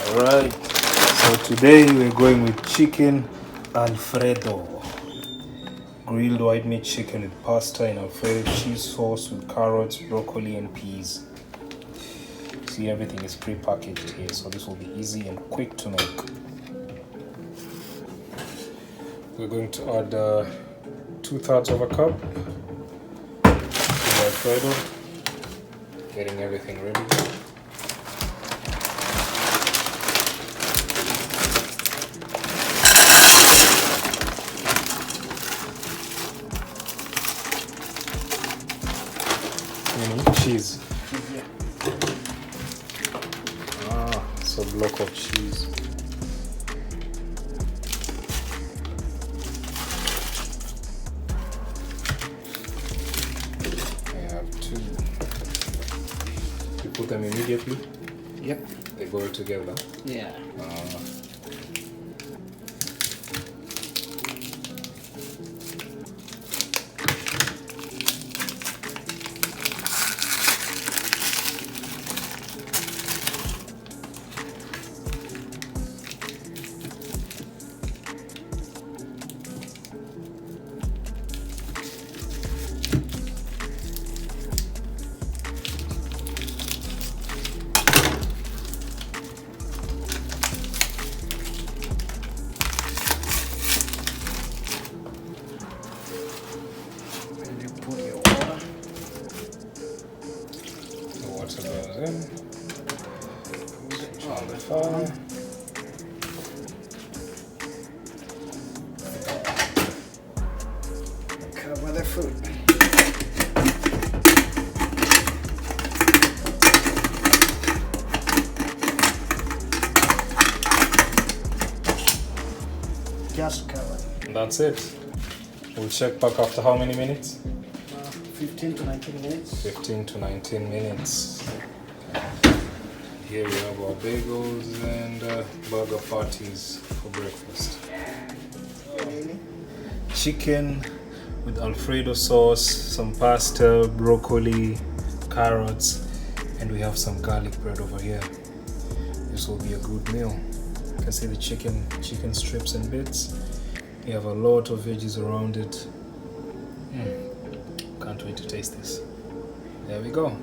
Alright, so today we're going with chicken Alfredo. Grilled white meat chicken with pasta in Alfredo cheese sauce with carrots, broccoli and peas. See, everything is pre-packaged here, so this will be easy and quick to make. We're going to add 2/3 of a cup to the Alfredo. Getting everything ready. Cheese. It's a block of cheese. I have 2. You put them immediately? Yep. They go together? Yeah. On the fire. Cover the fruit. Just cover. That's it. We'll check back after how many minutes? 15 to 19 minutes. 15 to 19 minutes. Here we have our bagels and burger patties for breakfast. Chicken with Alfredo sauce, some pasta, broccoli, carrots, and we have some garlic bread over here. This will be a good meal. You can see the chicken strips and bits. We have a lot of veggies around it. Can't wait to taste this. There we go.